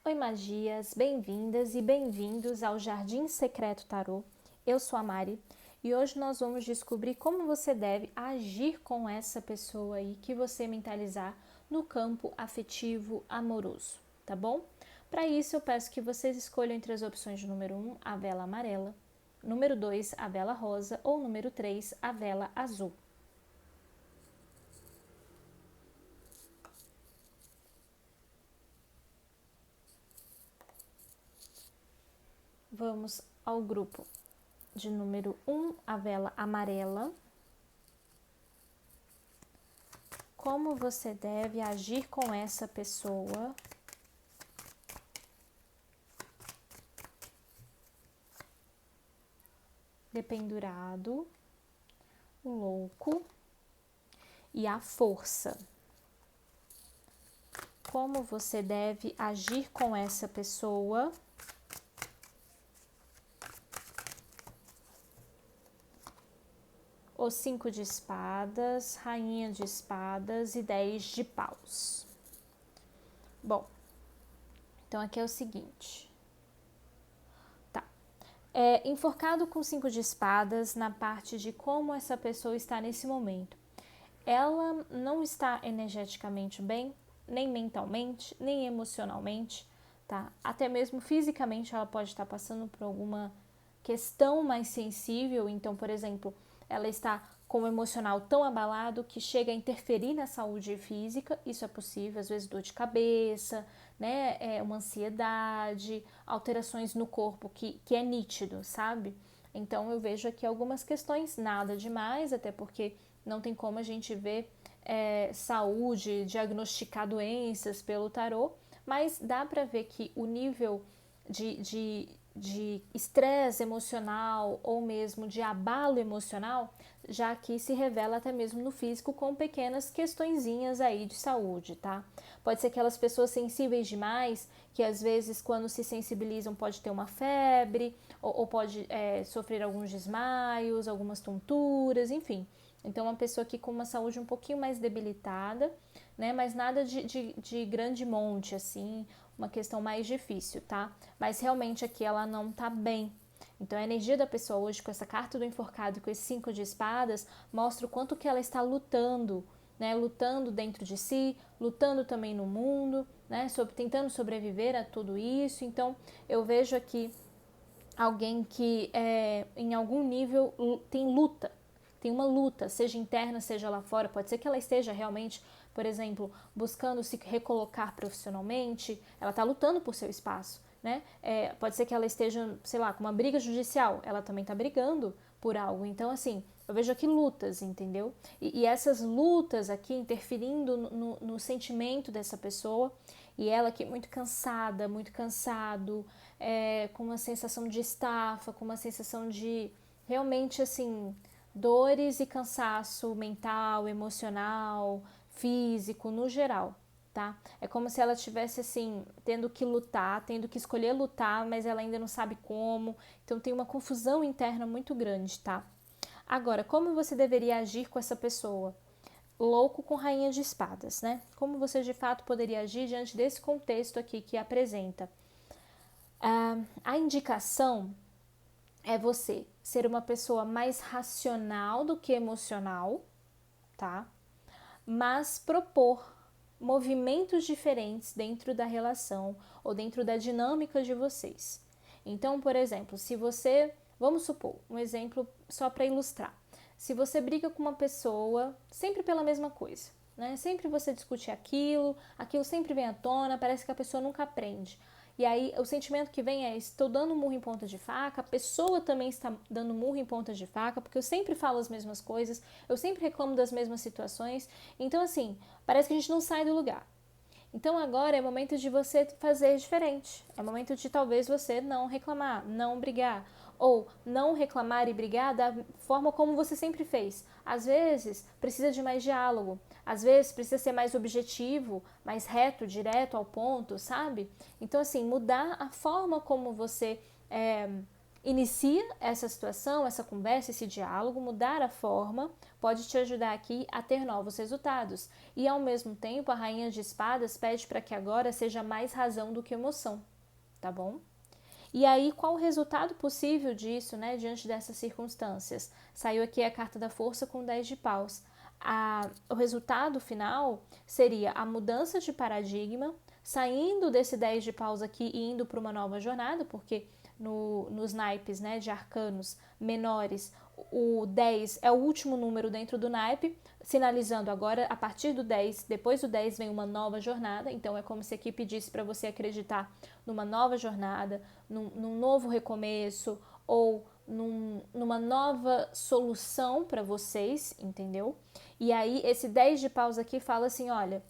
Oi, magias, bem-vindas e bem-vindos ao Jardim Secreto Tarô. Eu sou a Mari e hoje nós vamos descobrir como você deve agir com essa pessoa aí que você mentalizar no campo afetivo amoroso, tá bom? Para isso, eu peço que vocês escolham entre as opções de número 1, a vela amarela, número 2, a vela rosa ou número 3, a vela azul. Vamos ao grupo de número 1, a vela amarela. Como você deve agir com essa pessoa dependurado, o louco e a força. Como você deve agir com essa pessoa o 5 de espadas, rainha de espadas e 10 de paus. Bom, então aqui é o seguinte. Enforcado com 5 de espadas na parte de como essa pessoa está nesse momento. Ela não está energeticamente bem, nem mentalmente, nem emocionalmente, tá? Até mesmo fisicamente ela pode estar passando por alguma questão mais sensível. Então, por exemplo, ela está com o emocional tão abalado que chega a interferir na saúde física. Isso é possível, às vezes dor de cabeça, né? Uma ansiedade, alterações no corpo que é nítido, sabe? Então eu vejo aqui algumas questões, nada demais, até porque não tem como a gente ver saúde, diagnosticar doenças pelo tarô, mas dá para ver que o nível de estresse emocional ou mesmo de abalo emocional, já aqui se revela até mesmo no físico com pequenas questõezinhas aí de saúde, tá? Pode ser aquelas pessoas sensíveis demais, que às vezes quando se sensibilizam pode ter uma febre, ou pode sofrer alguns desmaios, algumas tonturas, enfim. Então, uma pessoa aqui com uma saúde um pouquinho mais debilitada, né? Mas nada de grande monte, assim, uma questão mais difícil, tá? Mas realmente aqui ela não tá bem. Então, a energia da pessoa hoje, com essa carta do enforcado e com esse 5 de espadas, mostra o quanto que ela está lutando, né? Lutando dentro de si, lutando também no mundo, né? Tentando sobreviver a tudo isso. Então, eu vejo aqui alguém que em algum nível tem luta, tem uma luta, seja interna, seja lá fora. Pode ser que ela esteja realmente, por exemplo, buscando se recolocar profissionalmente, ela está lutando por seu espaço, né? Pode ser que ela esteja, sei lá, com uma briga judicial, ela também está brigando por algo. Então, assim, eu vejo aqui lutas, entendeu? E essas lutas aqui interferindo no sentimento dessa pessoa, e ela aqui muito cansada, muito cansado, com uma sensação de estafa, com uma sensação de realmente assim dores e cansaço mental, emocional, físico, no geral, tá? É como se ela estivesse assim tendo que lutar, tendo que escolher lutar, mas ela ainda não sabe como. Então tem uma confusão interna muito grande, tá? Agora, como você deveria agir com essa pessoa? Louco com rainha de espadas, né? Como você de fato poderia agir diante desse contexto aqui que apresenta? A indicação é você ser uma pessoa mais racional do que emocional, tá? Mas propor movimentos diferentes dentro da relação ou dentro da dinâmica de vocês. Então, por exemplo, se você, vamos supor, um exemplo só para ilustrar. Se você briga com uma pessoa sempre pela mesma coisa, né? Sempre você discute aquilo sempre vem à tona, parece que a pessoa nunca aprende. E aí o sentimento que vem é: estou dando murro em ponta de faca, a pessoa também está dando murro em ponta de faca, porque eu sempre falo as mesmas coisas, eu sempre reclamo das mesmas situações. Então, assim, parece que a gente não sai do lugar. Então agora é momento de você fazer diferente. É momento de talvez você não reclamar, não brigar. Ou não reclamar e brigar da forma como você sempre fez. Às vezes precisa de mais diálogo. Às vezes precisa ser mais objetivo, mais reto, direto ao ponto, sabe? Então, assim, mudar a forma como você inicia essa situação, essa conversa, esse diálogo, mudar a forma, pode te ajudar aqui a ter novos resultados. E ao mesmo tempo, a Rainha de Espadas pede para que agora seja mais razão do que emoção, tá bom? E aí, qual o resultado possível disso, né, diante dessas circunstâncias? Saiu aqui a carta da força com 10 de paus. O resultado final seria a mudança de paradigma, saindo desse 10 de paus aqui e indo para uma nova jornada, porque nos naipes, né, de arcanos menores, o 10 é o último número dentro do naipe, sinalizando agora, a partir do 10, depois do 10 vem uma nova jornada, então é como se aqui pedisse para você acreditar numa nova jornada, num novo recomeço, ou numa nova solução para vocês, entendeu? E aí esse 10 de paus aqui fala assim, olha,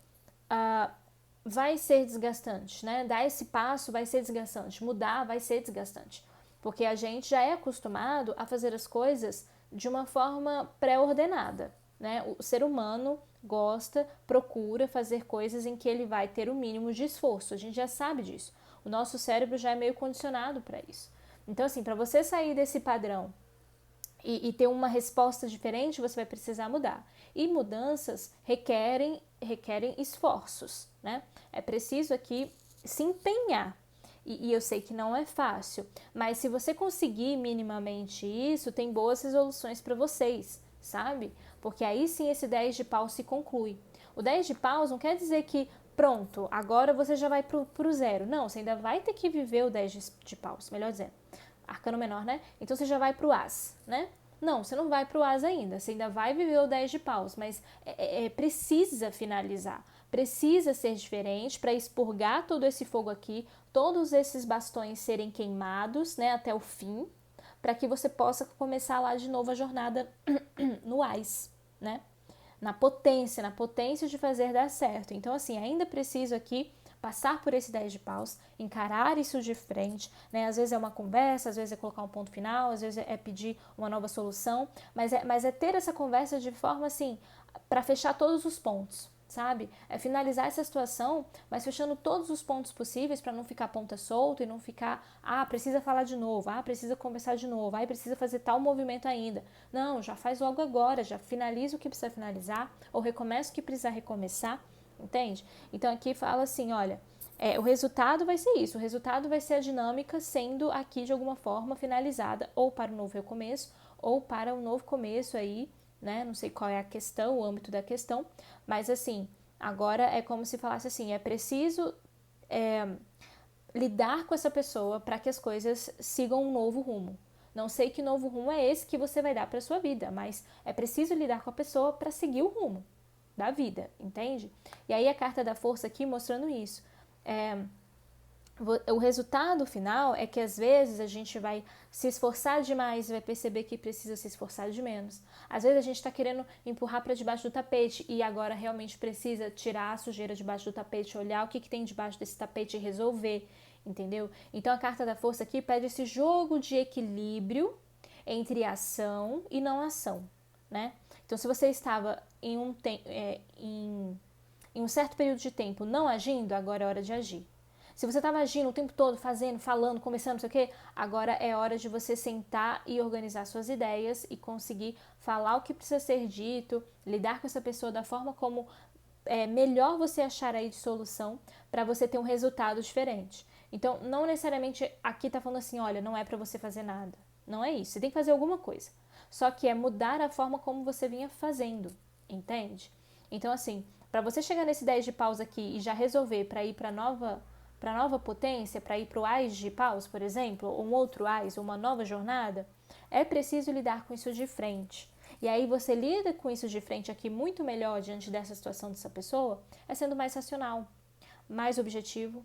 vai ser desgastante, né? Dar esse passo vai ser desgastante, mudar vai ser desgastante, porque a gente já é acostumado a fazer as coisas de uma forma pré-ordenada, né? O ser humano gosta, procura fazer coisas em que ele vai ter o mínimo de esforço, a gente já sabe disso. O nosso cérebro já é meio condicionado para isso. Então, assim, para você sair desse padrão e ter uma resposta diferente, você vai precisar mudar. E mudanças requerem esforços, né? É preciso aqui se empenhar. E eu sei que não é fácil, mas se você conseguir minimamente isso, tem boas resoluções para vocês, sabe? Porque aí sim esse 10 de paus se conclui. O 10 de paus não quer dizer que pronto, agora você já vai pro zero. Não, você ainda vai ter que viver o 10 de paus, melhor dizendo. Arcano menor, né? Então você já vai pro as, né? Não, você não vai pro as ainda, você ainda vai viver o 10 de paus, mas precisa finalizar, precisa ser diferente para expurgar todo esse fogo aqui, todos esses bastões serem queimados, né, até o fim, para que você possa começar lá de novo a jornada no as, né? Na potência de fazer dar certo. Então, assim, ainda preciso aqui passar por esse 10 de paus, encarar isso de frente, né? Às vezes é uma conversa, às vezes é colocar um ponto final, às vezes é pedir uma nova solução, mas é ter essa conversa de forma assim, para fechar todos os pontos, sabe? É finalizar essa situação, mas fechando todos os pontos possíveis para não ficar ponta solta e não ficar, precisa falar de novo, precisa conversar de novo, precisa fazer tal movimento ainda. Não, já faz logo agora, já finaliza o que precisa finalizar, ou recomeça o que precisa recomeçar, entende? Então aqui fala assim, olha, o resultado vai ser isso, o resultado vai ser a dinâmica sendo aqui de alguma forma finalizada, ou para um novo recomeço, ou para um novo começo aí, né? Não sei qual é a questão, o âmbito da questão, mas assim, agora é como se falasse assim, é preciso lidar com essa pessoa para que as coisas sigam um novo rumo. Não sei que novo rumo é esse que você vai dar para sua vida, mas é preciso lidar com a pessoa para seguir o rumo da vida, entende? E aí a carta da força aqui mostrando isso. O resultado final é que às vezes a gente vai se esforçar demais e vai perceber que precisa se esforçar de menos. Às vezes a gente está querendo empurrar para debaixo do tapete e agora realmente precisa tirar a sujeira debaixo do tapete, olhar o que tem debaixo desse tapete e resolver, entendeu? Então a carta da força aqui pede esse jogo de equilíbrio entre ação e não ação, né? Então se você estava em um certo período de tempo não agindo, agora é hora de agir. Se você estava agindo o tempo todo, fazendo, falando, conversando, não sei o quê, agora é hora de você sentar e organizar suas ideias e conseguir falar o que precisa ser dito, lidar com essa pessoa da forma como melhor você achar aí de solução para você ter um resultado diferente. Então, não necessariamente aqui tá falando assim, olha, não é para você fazer nada. Não é isso, você tem que fazer alguma coisa. Só que é mudar a forma como você vinha fazendo, entende? Então, assim, para você chegar nesse 10 de paus aqui e já resolver para ir para nova potência, para ir para o Ás de paus, por exemplo, ou um outro Ás, uma nova jornada, é preciso lidar com isso de frente. E aí você lida com isso de frente aqui muito melhor diante dessa situação dessa pessoa, sendo mais racional, mais objetivo,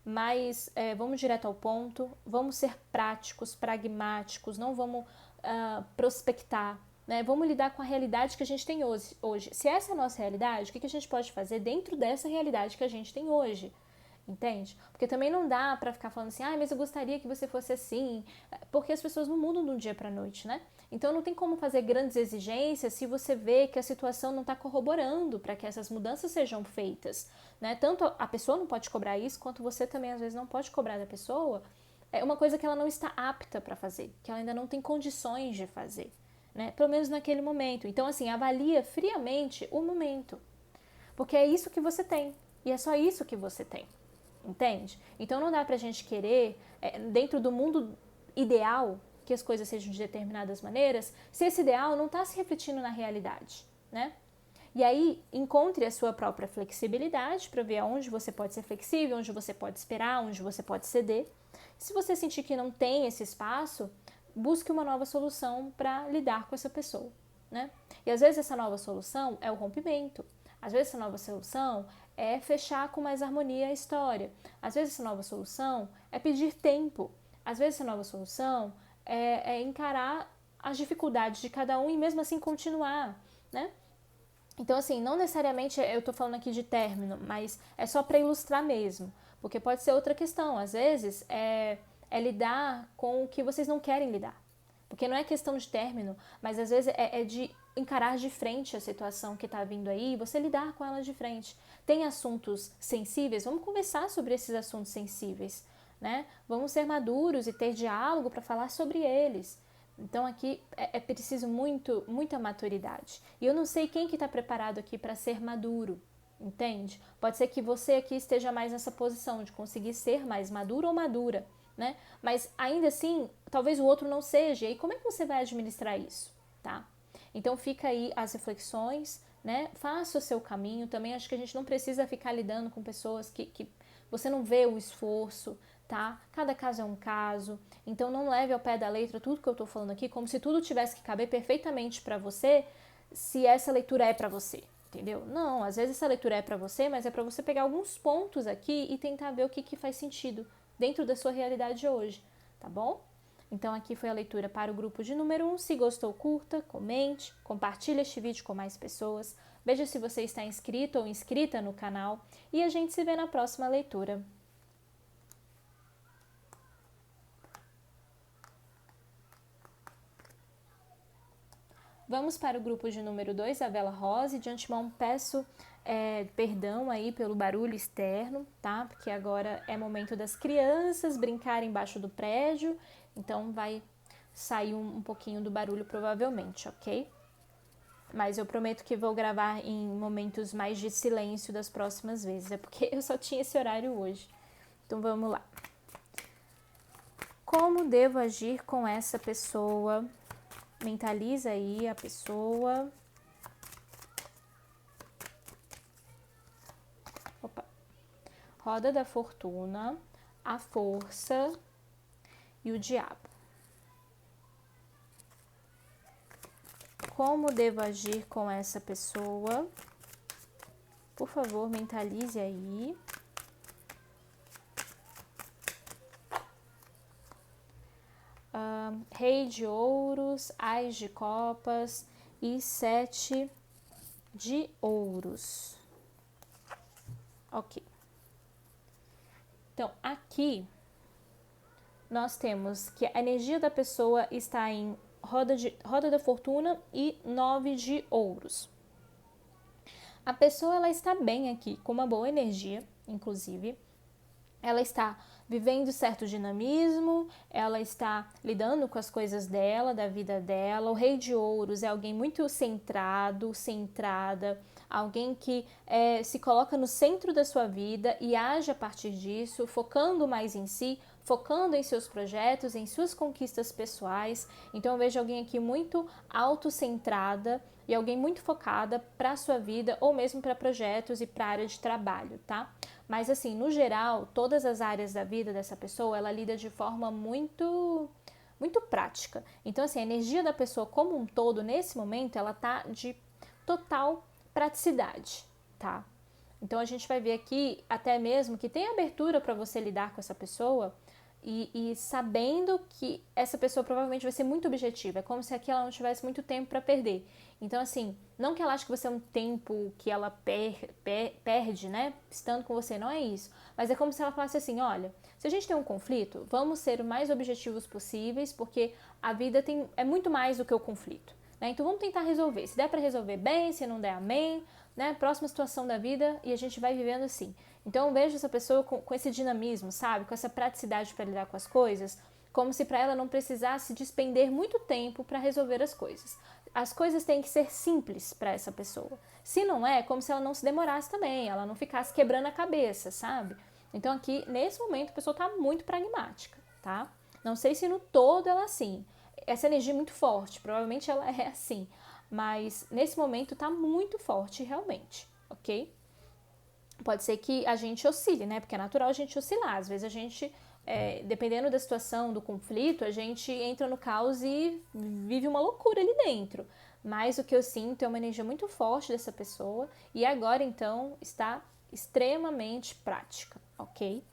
mais vamos direto ao ponto, vamos ser práticos, pragmáticos, não vamos prospectar, né? Vamos lidar com a realidade que a gente tem hoje. Se essa é a nossa realidade, o que a gente pode fazer dentro dessa realidade que a gente tem hoje? Entende? Porque também não dá pra ficar falando assim, mas eu gostaria que você fosse assim, porque as pessoas não mudam de um dia pra noite, né? Então não tem como fazer grandes exigências se você vê que a situação não está corroborando para que essas mudanças sejam feitas, né? Tanto a pessoa não pode cobrar isso, quanto você também às vezes não pode cobrar da pessoa é uma coisa que ela não está apta para fazer, que ela ainda não tem condições de fazer, né? Pelo menos naquele momento. Então, assim, avalia friamente o momento, porque é isso que você tem, e é só isso que você tem, entende? Então não dá pra gente querer, dentro do mundo ideal, que as coisas sejam de determinadas maneiras, se esse ideal não está se refletindo na realidade, né? E aí, encontre a sua própria flexibilidade para ver aonde você pode ser flexível, onde você pode esperar, onde você pode ceder. Se você sentir que não tem esse espaço, busque uma nova solução para lidar com essa pessoa, né? E às vezes essa nova solução é o rompimento. Às vezes essa nova solução é fechar com mais harmonia a história. Às vezes essa nova solução é pedir tempo. Às vezes essa nova solução é encarar as dificuldades de cada um e mesmo assim continuar, né? Então, assim, não necessariamente eu tô falando aqui de término, mas é só para ilustrar mesmo. Porque pode ser outra questão. Às vezes, é lidar com o que vocês não querem lidar. Porque não é questão de término, mas às vezes é de encarar de frente a situação que tá vindo aí e você lidar com ela de frente. Tem assuntos sensíveis? Vamos conversar sobre esses assuntos sensíveis, né? Vamos ser maduros e ter diálogo para falar sobre eles. Então aqui é preciso muita maturidade. E eu não sei quem que está preparado aqui para ser maduro, entende? Pode ser que você aqui esteja mais nessa posição de conseguir ser mais maduro ou madura, né? Mas ainda assim, talvez o outro não seja. E como é que você vai administrar isso, tá? Então fica aí as reflexões, né? Faça o seu caminho. Também acho que a gente não precisa ficar lidando com pessoas que você não vê o esforço, tá? Cada caso é um caso, então não leve ao pé da letra tudo que eu tô falando aqui como se tudo tivesse que caber perfeitamente para você, se essa leitura é para você, entendeu? Não, às vezes essa leitura é para você, mas é para você pegar alguns pontos aqui e tentar ver o que faz sentido dentro da sua realidade hoje, tá bom? Então aqui foi a leitura para o grupo de número 1. Se gostou, curta, comente, compartilhe este vídeo com mais pessoas, veja se você está inscrito ou inscrita no canal e a gente se vê na próxima leitura. Vamos para o grupo de número 2, a vela rosa, e de antemão peço perdão aí pelo barulho externo, tá? Porque agora é momento das crianças brincarem embaixo do prédio, então vai sair um pouquinho do barulho provavelmente, ok? Mas eu prometo que vou gravar em momentos mais de silêncio das próximas vezes, é porque eu só tinha esse horário hoje. Então vamos lá. Como devo agir com essa pessoa? Mentaliza aí a pessoa. Opa. Roda da fortuna, a força e o diabo. Como devo agir com essa pessoa? Por favor, mentalize aí. Rei de ouros, ás de copas e 7 de ouros. Ok. Então, aqui nós temos que a energia da pessoa está em roda da fortuna e 9 de ouros. A pessoa ela está bem aqui, com uma boa energia, inclusive. Ela está vivendo certo dinamismo, ela está lidando com as coisas dela, da vida dela. O rei de ouros é alguém muito centrado, centrada, alguém que se coloca no centro da sua vida e age a partir disso, focando mais em si, focando em seus projetos, em suas conquistas pessoais. Então eu vejo alguém aqui muito autocentrada e alguém muito focada para a sua vida ou mesmo para projetos e para a área de trabalho, tá? Mas assim, no geral, todas as áreas da vida dessa pessoa, ela lida de forma muito prática. Então assim, a energia da pessoa como um todo, nesse momento, ela tá de total praticidade, tá? Então a gente vai ver aqui até mesmo que tem abertura para você lidar com essa pessoa e sabendo que essa pessoa provavelmente vai ser muito objetiva. É como se aqui ela não tivesse muito tempo para perder. Então assim, não que ela ache que você é um tempo que ela perde, né, estando com você, não é isso. Mas é como se ela falasse assim, olha, se a gente tem um conflito, vamos ser o mais objetivos possíveis, porque a vida é muito mais do que o conflito. Então vamos tentar resolver. Se der para resolver bem, se não der, amém. né? Próxima situação da vida e a gente vai vivendo assim. Então eu vejo essa pessoa com esse dinamismo, sabe? Com essa praticidade para lidar com as coisas, como se para ela não precisasse despender muito tempo para resolver as coisas. As coisas têm que ser simples para essa pessoa. Se não é, como se ela não se demorasse também, ela não ficasse quebrando a cabeça, sabe? Então aqui, nesse momento, a pessoa está muito pragmática, tá? Não sei se no todo ela é assim. Essa energia é muito forte, provavelmente ela é assim. Mas nesse momento está muito forte realmente, ok? Pode ser que a gente oscile, né? Porque é natural a gente oscilar. Às vezes a gente, dependendo da situação, do conflito, a gente entra no caos e vive uma loucura ali dentro. Mas o que eu sinto é uma energia muito forte dessa pessoa e agora então está extremamente prática, ok?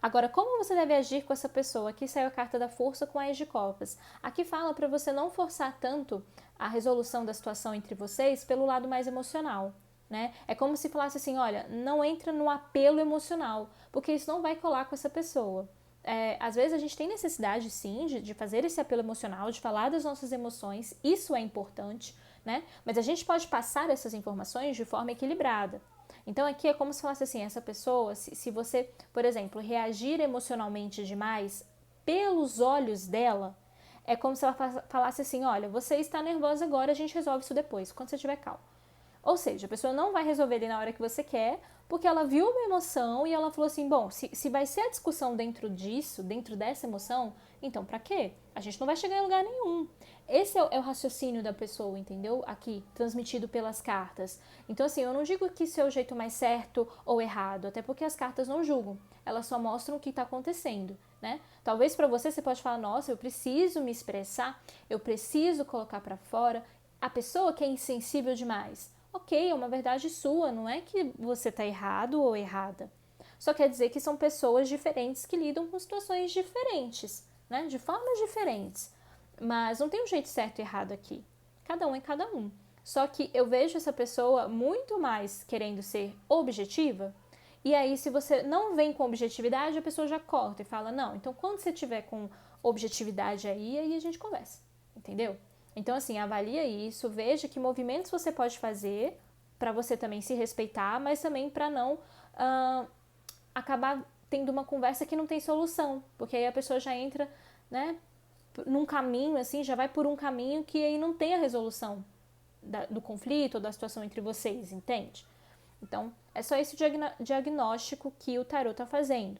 Agora, como você deve agir com essa pessoa? Aqui saiu a carta da força com a Ás de Copas. Aqui fala para você não forçar tanto a resolução da situação entre vocês pelo lado mais emocional, né? É como se falasse assim, olha, não entra no apelo emocional, porque isso não vai colar com essa pessoa. Às vezes a gente tem necessidade, sim, de fazer esse apelo emocional, de falar das nossas emoções, isso é importante, né? Mas a gente pode passar essas informações de forma equilibrada. Então aqui é como se falasse assim, essa pessoa, se você, por exemplo, reagir emocionalmente demais pelos olhos dela, é como se ela falasse assim, olha, você está nervosa agora, a gente resolve isso depois, quando você estiver calmo. Ou seja, a pessoa não vai resolver ali na hora que você quer, porque ela viu uma emoção e ela falou assim, bom, se vai ser a discussão dentro disso, dentro dessa emoção, então pra quê? A gente não vai chegar em lugar nenhum. Esse é o raciocínio da pessoa, entendeu? Aqui, transmitido pelas cartas. Então, assim, eu não digo que isso é o jeito mais certo ou errado, até porque as cartas não julgam. Elas só mostram o que está acontecendo, né? Talvez para você pode falar, nossa, eu preciso me expressar, eu preciso colocar para fora. A pessoa que é insensível demais, ok, é uma verdade sua, não é que você está errado ou errada. Só quer dizer que são pessoas diferentes que lidam com situações diferentes, né? De formas diferentes. Mas não tem um jeito certo e errado aqui. Cada um é cada um. Só que eu vejo essa pessoa muito mais querendo ser objetiva. E aí, se você não vem com objetividade, a pessoa já corta e fala, não, então quando você tiver com objetividade aí a gente conversa. Entendeu? Então, assim, avalia isso, veja que movimentos você pode fazer para você também se respeitar, mas também para não acabar tendo uma conversa que não tem solução. Porque aí a pessoa já entra, né, num caminho, assim, já vai por um caminho que aí não tem a resolução do conflito ou da situação entre vocês, entende? Então, é só esse diagnóstico que o tarot está fazendo.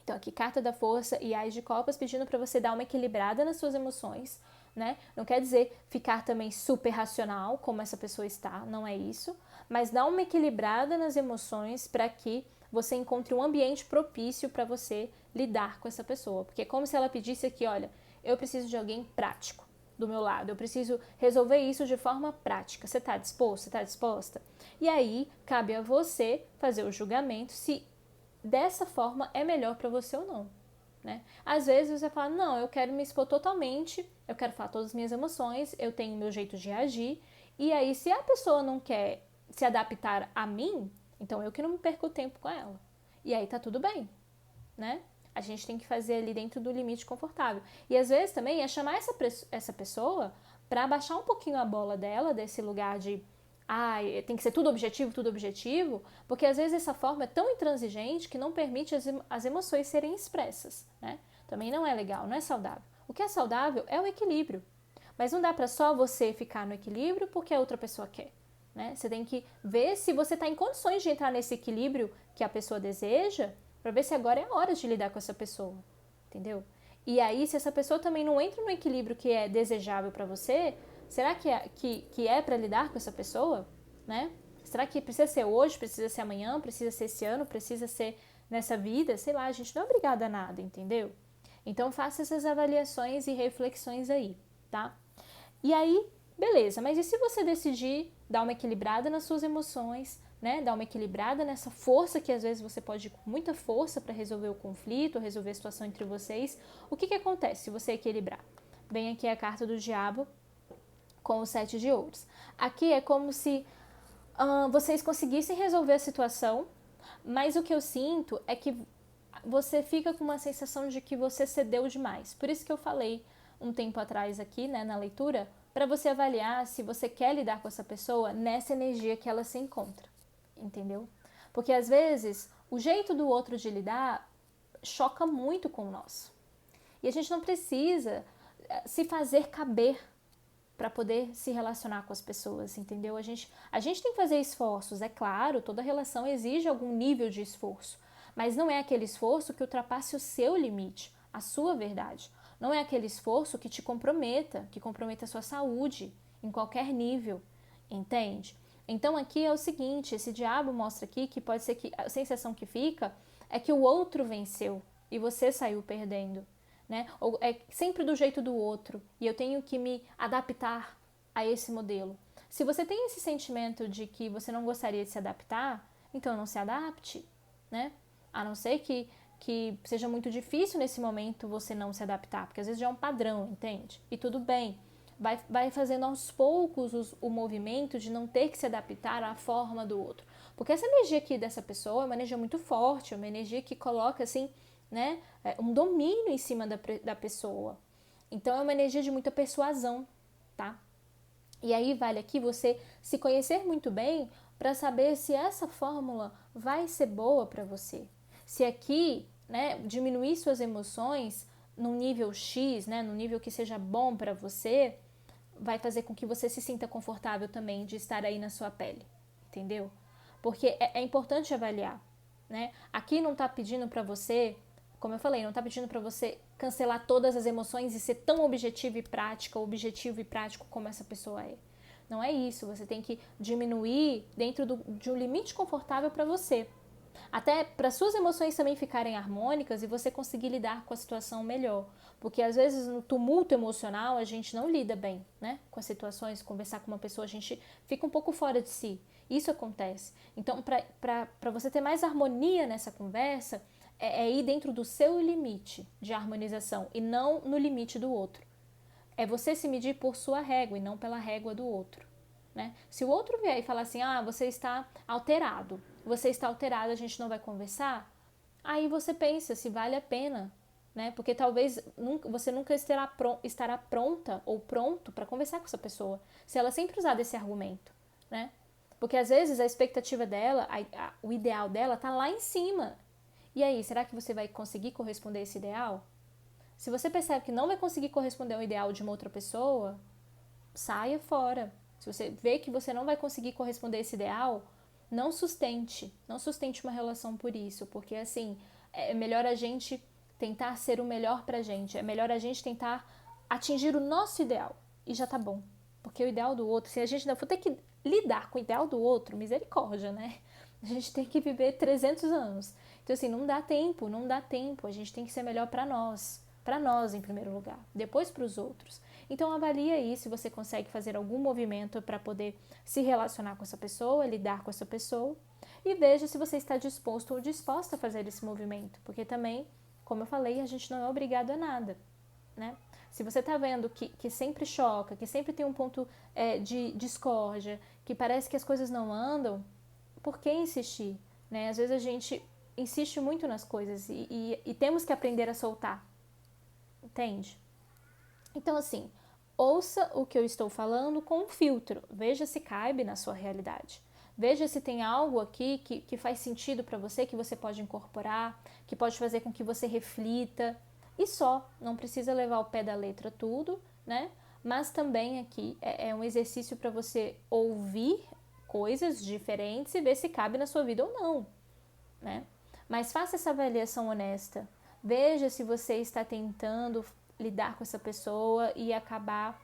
Então, aqui, carta da força e Ás de Copas pedindo para você dar uma equilibrada nas suas emoções, né? Não quer dizer ficar também super racional, como essa pessoa está, não é isso, mas dar uma equilibrada nas emoções para que você encontre um ambiente propício para você lidar com essa pessoa. Porque é como se ela pedisse aqui, olha, eu preciso de alguém prático do meu lado, eu preciso resolver isso de forma prática. Você está disposto? Você está disposta? E aí, cabe a você fazer o julgamento se dessa forma é melhor para você ou não, né? Às vezes você fala, não, eu quero me expor totalmente, eu quero falar todas as minhas emoções, eu tenho o meu jeito de agir, e aí se a pessoa não quer se adaptar a mim, então eu que não me perco tempo com ela. E aí tá tudo bem, né? A gente tem que fazer ali dentro do limite confortável. E às vezes também é chamar essa pessoa para abaixar um pouquinho a bola dela, desse lugar de tem que ser tudo objetivo, porque às vezes essa forma é tão intransigente que não permite as emoções serem expressas, né? Também não é legal, não é saudável. O que é saudável é o equilíbrio. Mas não dá para só você ficar no equilíbrio porque a outra pessoa quer, né? Você tem que ver se você está em condições de entrar nesse equilíbrio que a pessoa deseja, para ver se agora é a hora de lidar com essa pessoa, entendeu? E aí, se essa pessoa também não entra no equilíbrio que é desejável para você, será que é para lidar com essa pessoa, né? Será que precisa ser hoje, precisa ser amanhã, precisa ser esse ano, precisa ser nessa vida? Sei lá, a gente não é obrigada a nada, entendeu? Então, faça essas avaliações e reflexões aí, tá? E aí, beleza, mas e se você decidir dar uma equilibrada nas suas emoções, né? Dar uma equilibrada nessa força que às vezes você pode ir com muita força para resolver o conflito, resolver a situação entre vocês. O que acontece se você equilibrar? Vem aqui a carta do diabo com o 7 de ouros. Aqui é como se vocês conseguissem resolver a situação, mas o que eu sinto é que você fica com uma sensação de que você cedeu demais. Por isso que eu falei um tempo atrás aqui, né, na leitura, para você avaliar se você quer lidar com essa pessoa nessa energia que ela se encontra, entendeu? Porque às vezes o jeito do outro de lidar choca muito com o nosso. E a gente não precisa se fazer caber para poder se relacionar com as pessoas, entendeu? A gente tem que fazer esforços, é claro, toda relação exige algum nível de esforço, mas não é aquele esforço que ultrapasse o seu limite, a sua verdade. Não é aquele esforço que te comprometa, que comprometa a sua saúde em qualquer nível, entende? Então aqui é o seguinte, esse diabo mostra aqui que pode ser que a sensação que fica é que o outro venceu e você saiu perdendo, né? Ou é sempre do jeito do outro e eu tenho que me adaptar a esse modelo. Se você tem esse sentimento de que você não gostaria de se adaptar, então não se adapte, né? A não ser que seja muito difícil nesse momento você não se adaptar, porque às vezes já é um padrão, entende? E tudo bem, vai fazendo aos poucos o movimento de não ter que se adaptar à forma do outro. Porque essa energia aqui dessa pessoa é uma energia muito forte, é uma energia que coloca assim, né, um domínio em cima da pessoa. Então é uma energia de muita persuasão, tá? E aí vale aqui você se conhecer muito bem para saber se essa fórmula vai ser boa para você. Se aqui, né, diminuir suas emoções num nível X, né, num nível que seja bom para você, vai fazer com que você se sinta confortável também de estar aí na sua pele, entendeu? Porque é importante avaliar, né? Aqui não tá pedindo para você, como eu falei, não tá pedindo para você cancelar todas as emoções e ser tão objetivo e prático como essa pessoa é. Não é isso, você tem que diminuir dentro de um limite confortável para você. Até para suas emoções também ficarem harmônicas e você conseguir lidar com a situação melhor. Porque às vezes no tumulto emocional a gente não lida bem, né? Com as situações, conversar com uma pessoa, a gente fica um pouco fora de si. Isso acontece. Então, para você ter mais harmonia nessa conversa, é ir dentro do seu limite de harmonização e não no limite do outro. É você se medir por sua régua e não pela régua do outro. Né? Se o outro vier e falar assim, você está alterado, a gente não vai conversar, aí você pensa se vale a pena, né? Porque talvez você nunca estará pronta ou pronto para conversar com essa pessoa, se ela sempre usar desse argumento, né? Porque às vezes a expectativa dela, o ideal dela está lá em cima. E aí, será que você vai conseguir corresponder a esse ideal? Se você percebe que não vai conseguir corresponder ao ideal de uma outra pessoa, saia fora. Se você vê que você não vai conseguir corresponder a esse ideal, não sustente uma relação por isso, porque assim, é melhor a gente tentar ser o melhor pra gente, é melhor a gente tentar atingir o nosso ideal, e já tá bom. Porque o ideal do outro, se a gente ainda for ter que lidar com o ideal do outro, misericórdia, né? A gente tem que viver 300 anos. Então assim, não dá tempo, a gente tem que ser melhor pra nós em primeiro lugar, depois para os outros. Então avalie aí se você consegue fazer algum movimento para poder se relacionar com essa pessoa, lidar com essa pessoa, e veja se você está disposto ou disposta a fazer esse movimento, porque também, como eu falei, a gente não é obrigado a nada, né? Se você está vendo que sempre choca, que sempre tem um ponto de discórdia, que parece que as coisas não andam, por que insistir? Né? Às vezes a gente insiste muito nas coisas e temos que aprender a soltar, entende? Então, assim, ouça o que eu estou falando com um filtro. Veja se cabe na sua realidade. Veja se tem algo aqui que faz sentido para você, que você pode incorporar, que pode fazer com que você reflita. E só, não precisa levar ao pé da letra tudo, né? Mas também aqui é um exercício para você ouvir coisas diferentes e ver se cabe na sua vida ou não, né? Mas faça essa avaliação honesta. Veja se você está tentando lidar com essa pessoa e acabar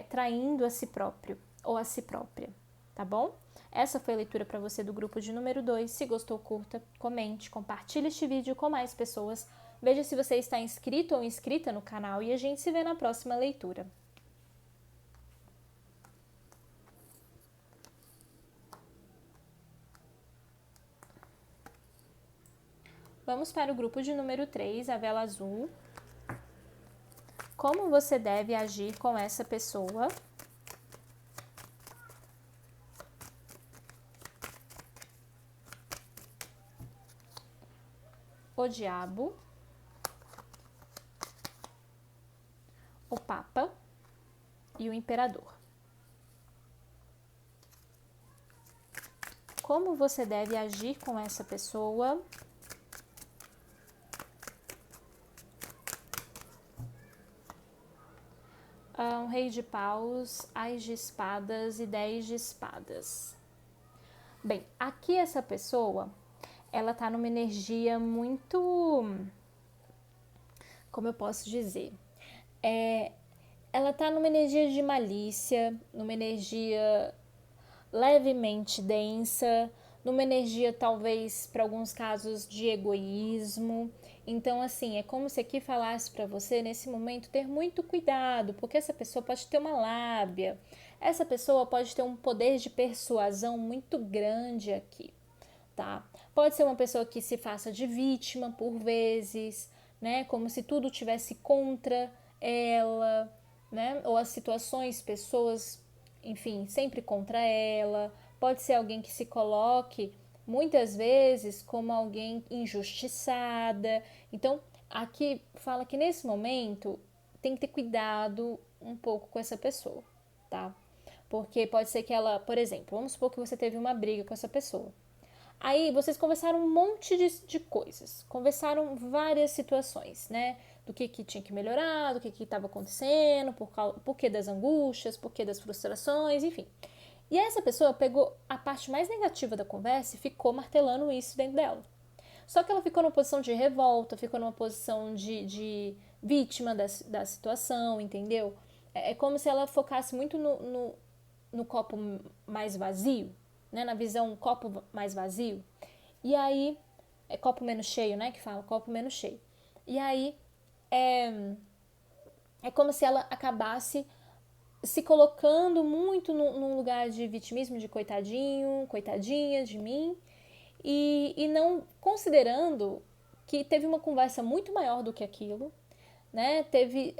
traindo a si próprio ou a si própria, tá bom? Essa foi a leitura para você do grupo de número 2. Se gostou, curta, comente, compartilhe este vídeo com mais pessoas. Veja se você está inscrito ou inscrita no canal e a gente se vê na próxima leitura. Vamos para o grupo de número 3, a vela azul. Como você deve agir com essa pessoa? O diabo, o papa e e o imperador. Como você deve agir com essa pessoa? Rei de paus, ás de espadas e 10 de espadas. Bem, aqui essa pessoa, ela tá numa energia muito, como eu posso dizer, ela tá numa energia de malícia, numa energia levemente densa, numa energia talvez para alguns casos de egoísmo. Então assim, é como se aqui falasse para você nesse momento ter muito cuidado, porque essa pessoa pode ter uma lábia, essa pessoa pode ter um poder de persuasão muito grande aqui, tá? Pode ser uma pessoa que se faça de vítima por vezes, né? Como se tudo tivesse contra ela, né? Ou as situações, pessoas, enfim, sempre contra ela. Pode ser alguém que se coloque muitas vezes como alguém injustiçada. Então, aqui fala que nesse momento tem que ter cuidado um pouco com essa pessoa, tá? Porque pode ser que ela, por exemplo, vamos supor que você teve uma briga com essa pessoa. Aí vocês conversaram um monte de coisas, conversaram várias situações, né? Do que tinha que melhorar, do que estava acontecendo, por que das angústias, por que das frustrações, enfim. E essa pessoa pegou a parte mais negativa da conversa e ficou martelando isso dentro dela. Só que ela ficou numa posição de revolta, ficou numa posição de vítima da situação, entendeu? É como se ela focasse muito no copo mais vazio, né? Na visão copo mais vazio. E aí, é copo menos cheio, né? Que fala, copo menos cheio. E aí, é como se ela acabasse se colocando muito num lugar de vitimismo, de coitadinho, coitadinha de mim, e não considerando que teve uma conversa muito maior do que aquilo, né? Teve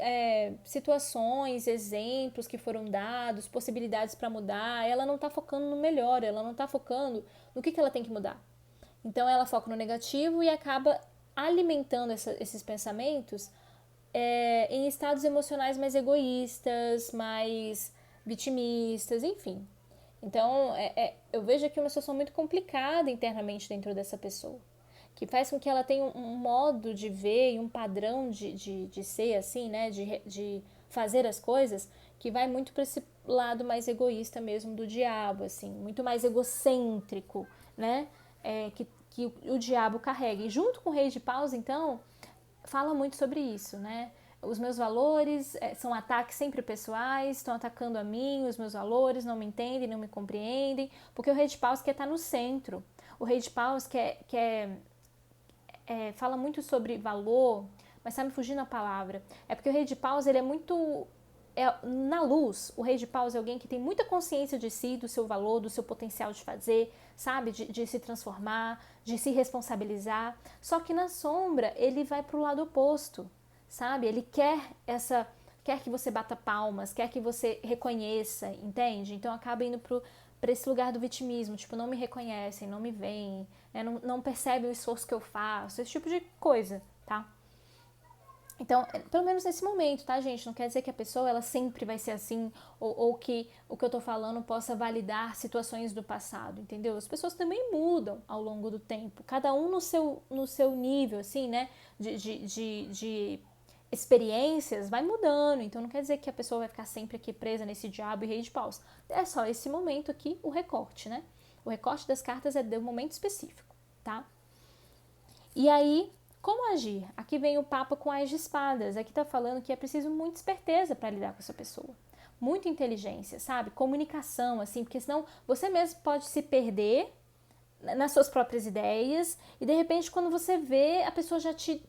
situações, exemplos que foram dados, possibilidades para mudar. Ela não está focando no melhor, ela não está focando no que ela tem que mudar. Então ela foca no negativo e acaba alimentando esses pensamentos em estados emocionais mais egoístas, mais vitimistas, enfim. Então, eu vejo aqui uma situação muito complicada internamente dentro dessa pessoa, que faz com que ela tenha um modo de ver e um padrão de ser, assim, né, de fazer as coisas, que vai muito para esse lado mais egoísta mesmo do diabo, assim, muito mais egocêntrico, né, que o diabo carrega. E junto com o Rei de Paus, então, fala muito sobre isso, né? Os meus valores são ataques sempre pessoais, estão atacando a mim, os meus valores não me entendem, não me compreendem, porque o Rei de Paus quer estar no centro. O Rei de Paus fala muito sobre valor, mas está me fugindo a palavra. É porque o Rei de Paus, ele é muito... na luz, o Rei de Paus é alguém que tem muita consciência de si, do seu valor, do seu potencial de fazer, sabe? De se transformar, de se responsabilizar. Só que na sombra, ele vai para o lado oposto, sabe? Ele quer que você bata palmas, quer que você reconheça, entende? Então acaba indo para esse lugar do vitimismo, tipo, não me reconhecem, não me veem, né? não percebem o esforço que eu faço, esse tipo de coisa, tá? Então, pelo menos nesse momento, tá, gente? Não quer dizer que a pessoa ela sempre vai ser assim, ou que o que eu tô falando possa validar situações do passado, entendeu? As pessoas também mudam ao longo do tempo, cada um no seu nível, assim, né, de experiências vai mudando. Então, não quer dizer que a pessoa vai ficar sempre aqui presa nesse diabo e rei de paus. É só esse momento aqui, o recorte, né? O recorte das cartas é de um momento específico, tá? E aí, como agir? Aqui vem o Papa com as de espadas. Aqui tá falando que é preciso muita esperteza para lidar com essa pessoa. Muita inteligência, sabe? Comunicação, assim, porque senão você mesmo pode se perder nas suas próprias ideias e de repente quando você vê, a pessoa já te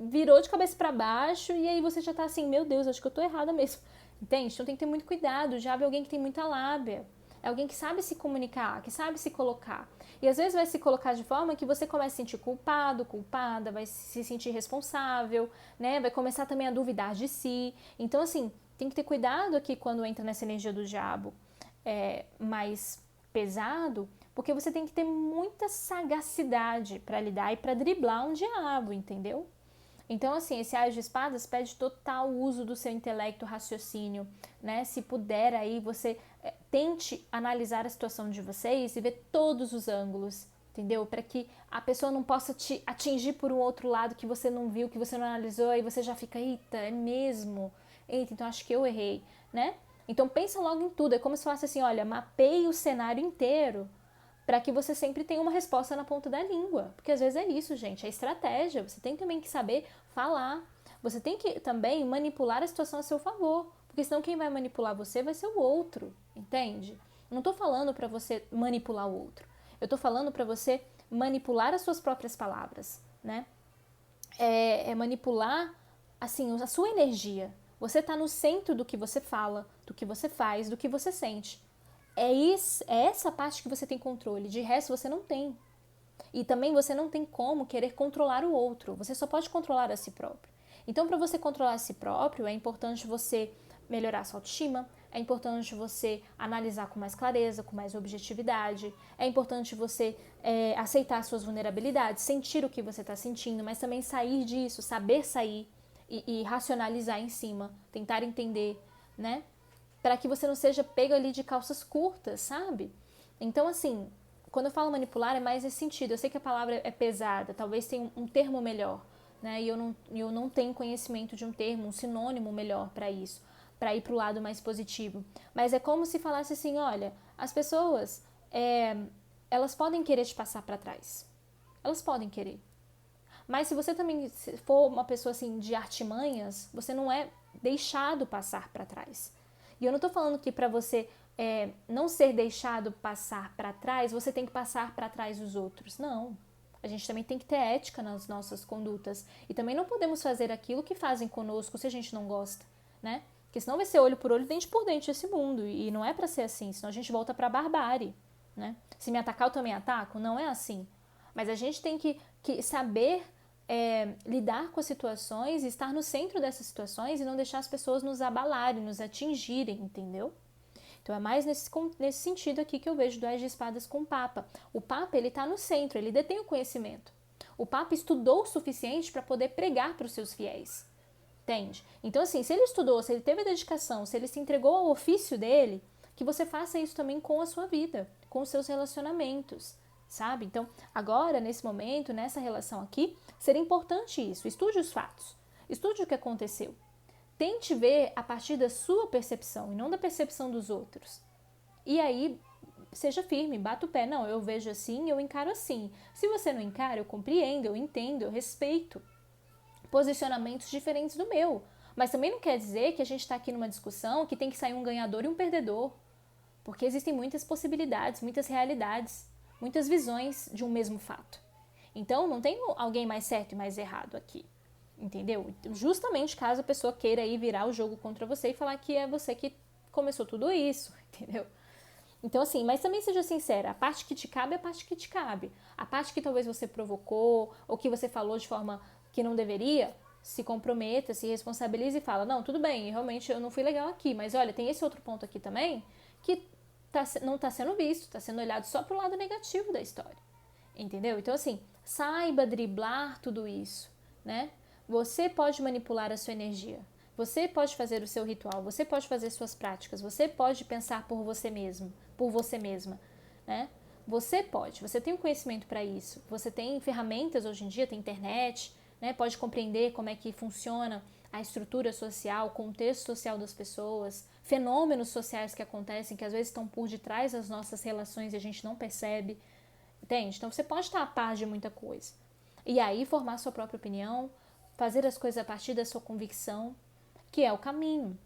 virou de cabeça para baixo e aí você já tá assim, meu Deus, acho que eu tô errada mesmo. Entende? Então tem que ter muito cuidado. Já vê alguém que tem muita lábia. É alguém que sabe se comunicar, que sabe se colocar. E às vezes vai se colocar de forma que você começa a se sentir culpado, culpada, vai se sentir responsável, né? Vai começar também a duvidar de si. Então, assim, tem que ter cuidado aqui quando entra nessa energia do diabo mais pesado, porque você tem que ter muita sagacidade para lidar e para driblar um diabo, entendeu? Então, assim, esse As de Espadas pede total uso do seu intelecto, raciocínio, né? Se puder, aí você tente analisar a situação de vocês e ver todos os ângulos, entendeu? Para que a pessoa não possa te atingir por um outro lado que você não viu, que você não analisou, e você já fica, eita, é mesmo? Eita, então acho que eu errei, né? Então pensa logo em tudo, é como se falasse assim, olha, mapeie o cenário inteiro para que você sempre tenha uma resposta na ponta da língua. Porque às vezes é isso, gente, é estratégia. Você tem também que saber falar. Você tem que também manipular a situação a seu favor. Porque senão quem vai manipular você vai ser o outro, entende? Não tô falando para você manipular o outro. Eu tô falando para você manipular as suas próprias palavras, né? É manipular, assim, a sua energia. Você tá no centro do que você fala, do que você faz, do que você sente. É essa parte que você tem controle, de resto você não tem. E também você não tem como querer controlar o outro, você só pode controlar a si próprio. Então, para você controlar a si próprio, é importante você melhorar a sua autoestima, é importante você analisar com mais clareza, com mais objetividade, é importante você aceitar suas vulnerabilidades, sentir o que você está sentindo, mas também sair disso, saber sair e racionalizar em cima, tentar entender, né? Para que você não seja pego ali de calças curtas, sabe? Então, assim, quando eu falo manipular é mais nesse sentido. Eu sei que a palavra é pesada, talvez tenha um termo melhor, né? E eu não tenho conhecimento de um termo, um sinônimo melhor para isso, para ir para o lado mais positivo. Mas é como se falasse assim, olha, as pessoas, elas podem querer te passar para trás. Elas podem querer. Mas se você também for uma pessoa assim de artimanhas, você não é deixado passar para trás. E eu não tô falando que para você não ser deixado passar para trás, você tem que passar para trás os outros. Não. A gente também tem que ter ética nas nossas condutas. E também não podemos fazer aquilo que fazem conosco se a gente não gosta, né? Porque senão vai ser olho por olho, dente por dente esse mundo. E não é para ser assim, senão a gente volta pra barbárie, né? Se me atacar, eu também ataco? Não é assim. Mas a gente tem que saber lidar com as situações, estar no centro dessas situações e não deixar as pessoas nos abalarem, nos atingirem, entendeu? Então é mais nesse sentido aqui que eu vejo do As de Espadas com o Papa. O Papa, ele está no centro, ele detém o conhecimento. O Papa estudou o suficiente para poder pregar para os seus fiéis, entende? Então assim, se ele estudou, se ele teve dedicação, se ele se entregou ao ofício dele, que você faça isso também com a sua vida, com os seus relacionamentos, sabe? Então, agora, nesse momento, nessa relação aqui, seria importante isso. Estude os fatos. Estude o que aconteceu. Tente ver a partir da sua percepção e não da percepção dos outros. E aí, seja firme, bata o pé. Não, eu vejo assim, eu encaro assim. Se você não encara, eu compreendo, eu entendo, eu respeito posicionamentos diferentes do meu. Mas também não quer dizer que a gente está aqui numa discussão que tem que sair um ganhador e um perdedor. Porque existem muitas possibilidades, muitas realidades, muitas visões de um mesmo fato. Então, não tem alguém mais certo e mais errado aqui. Entendeu? Justamente caso a pessoa queira aí virar o jogo contra você e falar que é você que começou tudo isso, entendeu? Então, assim, mas também seja sincera, a parte que te cabe é a parte que te cabe. A parte que talvez você provocou ou que você falou de forma que não deveria, se comprometa, se responsabilize e fala, não, tudo bem, realmente eu não fui legal aqui, mas olha, tem esse outro ponto aqui também que não está sendo visto, está sendo olhado só pro lado negativo da história, entendeu? Então, assim, saiba driblar tudo isso, né? Você pode manipular a sua energia, você pode fazer o seu ritual, você pode fazer suas práticas, você pode pensar por você mesmo, por você mesma, né? Você pode, você tem um conhecimento para isso, você tem ferramentas hoje em dia, tem internet, né? Pode compreender como é que funciona a estrutura social, o contexto social das pessoas, fenômenos sociais que acontecem, que às vezes estão por detrás das nossas relações e a gente não percebe, entende? Então você pode estar a par de muita coisa. E aí formar sua própria opinião, fazer as coisas a partir da sua convicção, que é o caminho,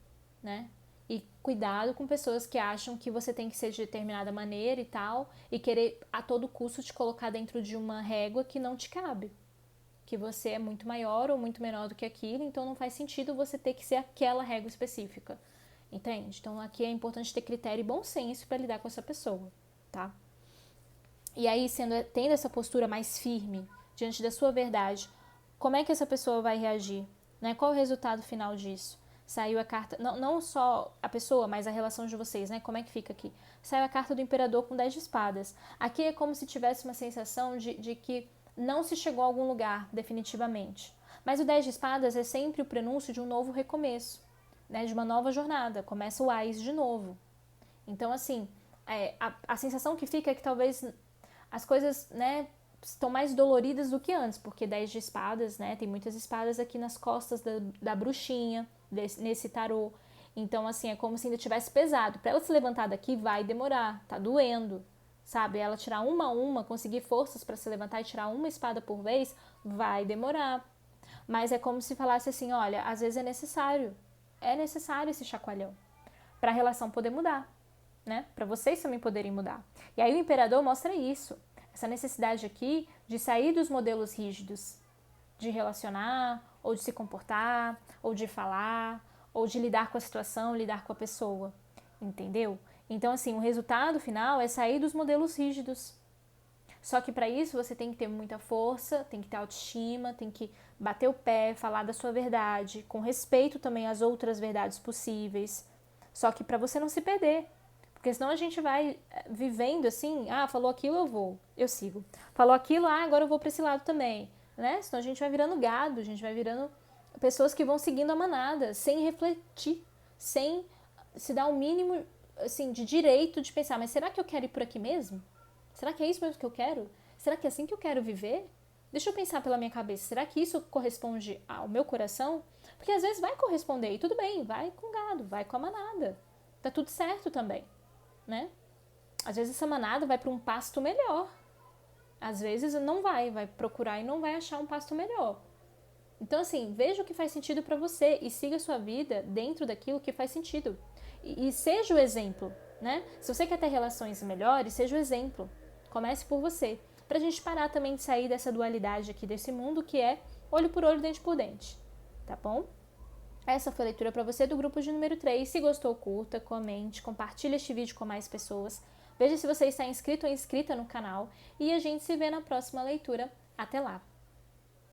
né? E cuidado com pessoas que acham que você tem que ser de determinada maneira e tal, e querer a todo custo te colocar dentro de uma régua que não te cabe. Que você é muito maior ou muito menor do que aquilo, então não faz sentido você ter que ser aquela régua específica, entende? Então aqui é importante ter critério e bom senso para lidar com essa pessoa, tá? E aí, tendo essa postura mais firme diante da sua verdade, como é que essa pessoa vai reagir? Né? Qual é o resultado final disso? Saiu a carta, não só a pessoa, mas a relação de vocês, né? Como é que fica aqui? Saiu a carta do imperador com 10 de espadas. Aqui é como se tivesse uma sensação de que não se chegou a algum lugar definitivamente. Mas o 10 de espadas é sempre o prenúncio de um novo recomeço, né? De uma nova jornada, começa o AIS de novo. Então, assim, a sensação que fica é que talvez as coisas, né, estão mais doloridas do que antes, porque 10 de espadas, né, tem muitas espadas aqui nas costas da bruxinha, nesse tarô. Então, assim, é como se ainda tivesse pesado. Para ela se levantar daqui vai demorar, tá doendo, sabe? Ela tirar uma a uma, conseguir forças para se levantar e tirar uma espada por vez, vai demorar. Mas é como se falasse assim, olha, às vezes é necessário esse chacoalhão para a relação poder mudar, né? Para vocês também poderem mudar. E aí o imperador mostra isso, essa necessidade aqui de sair dos modelos rígidos, de relacionar, ou de se comportar, ou de falar, ou de lidar com a situação, lidar com a pessoa, entendeu? Então, assim, o resultado final é sair dos modelos rígidos. Só que para isso você tem que ter muita força, tem que ter autoestima, tem que bater o pé, falar da sua verdade, com respeito também às outras verdades possíveis. Só que para você não se perder, porque senão a gente vai vivendo assim, falou aquilo, eu sigo. Falou aquilo, agora eu vou para esse lado também, né? Senão a gente vai virando gado, a gente vai virando pessoas que vão seguindo a manada, sem refletir, sem se dar o mínimo, assim, de direito de pensar, mas será que eu quero ir por aqui mesmo? Será que é isso mesmo que eu quero? Será que é assim que eu quero viver? Deixa eu pensar pela minha cabeça, será que isso corresponde ao meu coração? Porque às vezes vai corresponder, e tudo bem, vai com o gado, vai com a manada. Tá tudo certo também, né? Às vezes essa manada vai para um pasto melhor. Às vezes não vai procurar e não vai achar um pasto melhor. Então, assim, veja o que faz sentido para você e siga a sua vida dentro daquilo que faz sentido. E seja o exemplo, né? Se você quer ter relações melhores, seja o exemplo. Comece por você. Pra gente parar também de sair dessa dualidade aqui desse mundo que é olho por olho, dente por dente. Tá bom? Essa foi a leitura para você do grupo de número 3. Se gostou, curta, comente, compartilhe este vídeo com mais pessoas. Veja se você está inscrito ou inscrita no canal. E a gente se vê na próxima leitura. Até lá!